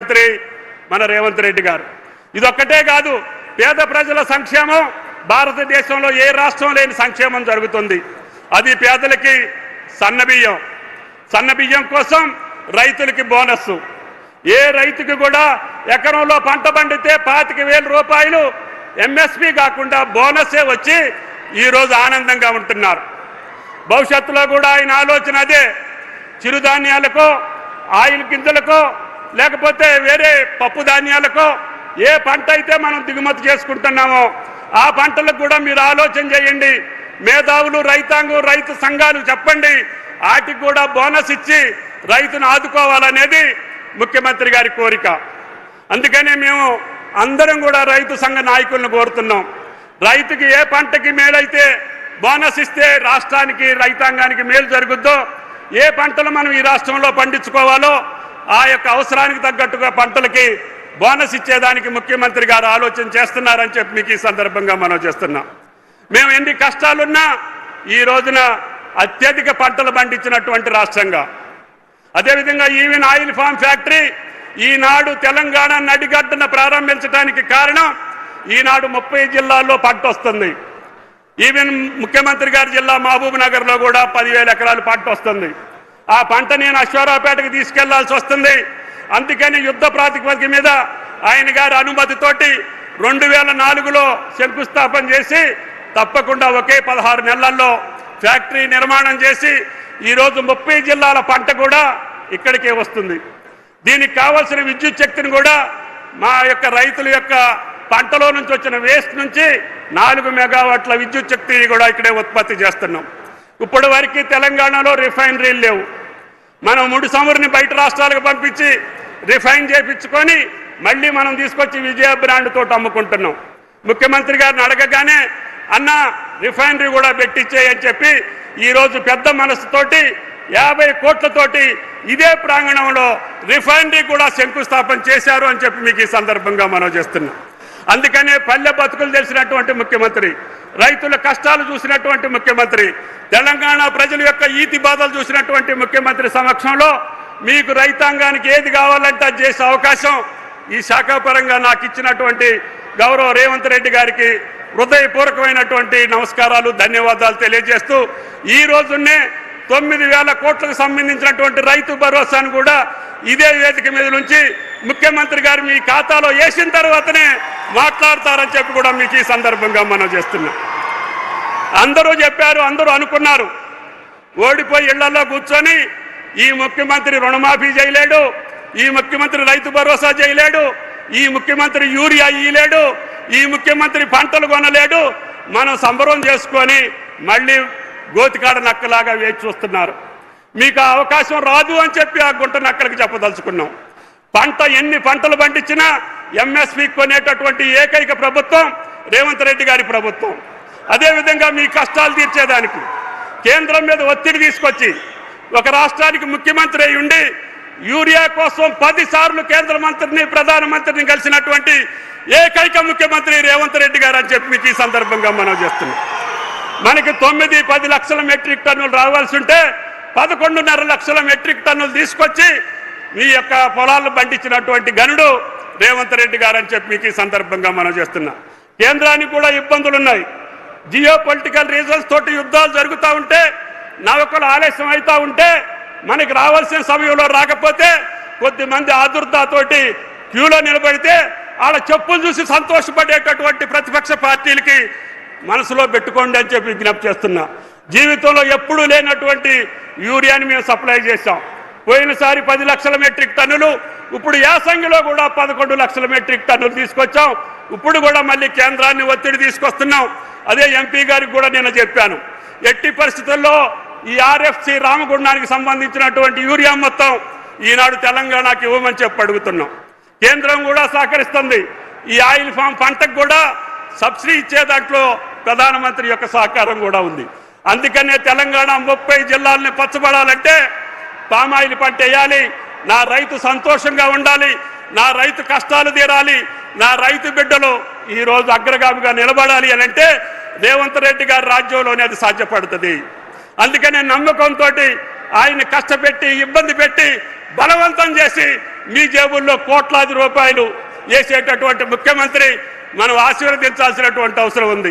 ముఖ్యమంత్రి మన రేవంత్ రెడ్డి గారు. ఇదొక్కటే కాదు, పేద ప్రజల సంక్షేమం భారతదేశంలో ఏ రాష్ట్రం లేని సంక్షేమం జరుగుతుంది. అది పేదలకి సన్నబియ్యం కోసం రైతులకి బోనస్. ఏ రైతుకి కూడా ఎకరంలో పంట పండితే 25,000 రూపాయలు ఎంఎస్పీ కాకుండా బోనసే వచ్చి ఈరోజు ఆనందంగా ఉంటున్నారు. భవిష్యత్తులో కూడా ఆయన ఆలోచన అదే. చిరుధాన్యాలకో, ఆయిల్ గింజలకో, లేకపోతే వేరే పప్పు ధాన్యాలకో ఏ పంట అయితే మనం దిగుమతి చేసుకుంటున్నామో ఆ పంటలకు కూడా మీరు ఆలోచన చేయండి. మేధావులు, రైతాంగం, రైతు సంఘాలు చెప్పండి, వాటికి కూడా బోనస్ ఇచ్చి రైతును ఆదుకోవాలనేది ముఖ్యమంత్రి గారి కోరిక. అందుకనే మేము అందరం కూడా రైతు సంఘ నాయకులను కోరుతున్నాం. రైతుకి ఏ పంటకి మేలైతే బోనస్ ఇస్తే రాష్ట్రానికి, రైతాంగానికి మేలు జరుగుద్దో, ఏ పంటలు మనం ఈ రాష్ట్రంలో పండించుకోవాలో ఆ యొక్క అవసరానికి తగ్గట్టుగా పంటలకి బోనస్ ఇచ్చేదానికి ముఖ్యమంత్రి గారు ఆలోచన చేస్తున్నారని చెప్పి మీకు ఈ సందర్భంగా మనం చేస్తున్నాం. మేము ఎన్ని కష్టాలున్నా ఈ రోజున అత్యధిక పంటలు పండించినటువంటి రాష్ట్రంగా, అదేవిధంగా ఈవెన్ ఆయిల్ ఫామ్ ఫ్యాక్టరీ ఈనాడు తెలంగాణ నడిగడ్డన ప్రారంభించడానికి కారణం ఈనాడు 30 జిల్లాల్లో పంట వస్తుంది. ఈవెన్ ముఖ్యమంత్రి గారి జిల్లా మహబూబ్ నగర్లో కూడా 10,000 ఎకరాలు పంట వస్తుంది. ఆ పంట నేను అశ్వారావుపేటకు తీసుకెళ్లాల్సి వస్తుంది. అందుకని యుద్ధ ప్రాతిపదిక మీద ఆయన గారి అనుమతితోటి 2004లో శంకుస్థాపన చేసి తప్పకుండా ఒకే 16 నెలల్లో ఫ్యాక్టరీ నిర్మాణం చేసి ఈరోజు 30 జిల్లాల పంట కూడా ఇక్కడికే వస్తుంది. దీనికి కావాల్సిన విద్యుత్ శక్తిని కూడా మా యొక్క రైతుల యొక్క పంటలో నుంచి వచ్చిన వేస్ట్ నుంచి 4 మెగావాట్ల విద్యుత్ శక్తి కూడా ఇక్కడే ఉత్పత్తి చేస్తున్నాం. ఇప్పటి వరకు తెలంగాణలో రిఫైనరీలు లేవు. మనం ముడి చమురుని బయట రాష్ట్రాలకు పంపించి రిఫైన్ చేయించుకొని మళ్ళీ మనం తీసుకొచ్చి విజయ బ్రాండ్ తోటి అమ్ముకుంటున్నాం. ముఖ్యమంత్రి గారిని అడగగానే అన్న రిఫైనరీ కూడా పెట్టించేయని చెప్పి ఈరోజు పెద్ద మనసుతోటి 50 కోట్లతోటి ఇదే ప్రాంగణంలో రిఫైనరీ కూడా శంకుస్థాపన చేశారు అని చెప్పి మీకు ఈ సందర్భంగా మనం చేస్తున్నాం. అందుకనే పల్లె బతుకులు తెలిసినటువంటి ముఖ్యమంత్రి, రైతుల కష్టాలు చూసినటువంటి ముఖ్యమంత్రి, తెలంగాణ ప్రజల యొక్క ఈతి బాధలు చూసినటువంటి ముఖ్యమంత్రి సమక్షంలో మీకు రైతాంగానికి ఏది కావాలంటే అది చేసే అవకాశం ఈ శాఖాపరంగా నాకు ఇచ్చినటువంటి గౌరవ రేవంత్ రెడ్డి గారికి హృదయపూర్వకమైనటువంటి నమస్కారాలు, ధన్యవాదాలు తెలియజేస్తూ ఈ రోజునే 9,000 కోట్లకు సంబంధించినటువంటి రైతు భరోసాను కూడా ఇదే వేదిక మీద నుంచి ముఖ్యమంత్రి గారు మీ ఖాతాలో వేసిన తర్వాతనే మాట్లాడతారని చెప్పి కూడా మీకు ఈ సందర్భంగా మనం చేస్తున్నాం. అందరూ చెప్పారు, అందరూ అనుకున్నారు, ఓడిపోయి ఇళ్లలో కూర్చొని ఈ ముఖ్యమంత్రి రుణమాఫీ చేయలేడు, ఈ ముఖ్యమంత్రి రైతు భరోసా చేయలేడు, ఈ ముఖ్యమంత్రి యూరియా ఇయ్యలేడు, ఈ ముఖ్యమంత్రి పంటలు కొనలేడు, మనం సంబరం చేసుకొని మళ్ళీ గోతికాడ నక్కలాగా వేచి చూస్తున్నారు. మీకు ఆ అవకాశం రాదు అని చెప్పి ఆ గుంట నక్కలకి చెప్పదలుచుకున్నాం. ఎన్ని పంటలు పండించినా ఎంఎస్పీ కొనేటటువంటి ఏకైక ప్రభుత్వం రేవంత్ రెడ్డి గారి ప్రభుత్వం. అదేవిధంగా మీ కష్టాలు తీర్చేదానికి కేంద్రం మీద ఒత్తిడి తీసుకొచ్చి ఒక రాష్ట్రానికి ముఖ్యమంత్రి అయి ఉండి యూరియా కోసం 10 సార్లు కేంద్ర మంత్రిని, ప్రధానమంత్రిని కలిసినటువంటి ఏకైక ముఖ్యమంత్రి రేవంత్ రెడ్డి గారు అని చెప్పి మీకు ఈ సందర్భంగా మనం చేస్తున్నాం. మనకి 9-10 లక్షల మెట్రిక్ టన్నులు రావాల్సి ఉంటే 11.5 లక్షల మెట్రిక్ టన్నులు తీసుకొచ్చి మీ యొక్క పొలాలను పండించినటువంటి గనుడు రేవంత్ రెడ్డి గారు అని చెప్పి మీకు ఈ సందర్భంగా మనం చేస్తున్నాం. కేంద్రానికి కూడా ఇబ్బందులు ఉన్నాయి. జియో పొలిటికల్ రీజన్స్ తోటి యుద్ధాలు జరుగుతూ ఉంటే, నౌకలు ఆలస్యం అవుతూ ఉంటే, మనకి రావాల్సిన సమయంలో రాకపోతే కొద్దిమంది ఆదుర్దాతోటి క్యూలో నిలబడితే వాళ్ళ చెప్పులు చూసి సంతోషపడేటటువంటి ప్రతిపక్ష పార్టీలకి మనసులో పెట్టుకోండి అని చెప్పి విజ్ఞప్తి చేస్తున్నా. జీవితంలో ఎప్పుడూ లేనటువంటి యూరియాని మేము సప్లై చేశాం. పోయినసారి 10 లక్షల మెట్రిక్ టన్నులు, ఇప్పుడు యాసంగిలో కూడా 11 లక్షల మెట్రిక్ టన్నులు తీసుకొచ్చాం. ఇప్పుడు కూడా మళ్ళీ కేంద్రాన్ని ఒత్తిడి తీసుకొస్తున్నాం. అదే ఎంపీ గారికి కూడా నేను చెప్పాను, ఎట్టి పరిస్థితుల్లో ఈ ఆర్ఎఫ్సి రామగుండానికి సంబంధించినటువంటి యూరియా మొత్తం ఈనాడు తెలంగాణకి ఇవ్వమని చెప్పి అడుగుతున్నాం. కేంద్రం కూడా సహకరిస్తుంది. ఈ ఆయిల్ ఫామ్ పంటకు కూడా సబ్సిడీ ఇచ్చే దాంట్లో ప్రధానమంత్రి యొక్క సహకారం కూడా ఉంది. అందుకనే తెలంగాణ 30 జిల్లాలని పచ్చబడాలంటే పామాయిల్ పంట వేయాలి, నా రైతు సంతోషంగా ఉండాలి, నా రైతు కష్టాలు తీరాలి, నా రైతు బిడ్డలు ఈరోజు అగ్రగామిగా నిలబడాలి అని అంటే రేవంత్ రెడ్డి గారి రాజ్యంలోనే అది సాధ్యపడుతుంది. అందుకనే నమ్మకంతో ఆయన కష్టపెట్టి, ఇబ్బంది పెట్టి, బలవంతం చేసి మీ జేబుల్లో కోట్లాది రూపాయలు వేసేటటువంటి ముఖ్యమంత్రి మనం ఆశీర్వదించాల్సినటువంటి అవసరం ఉంది.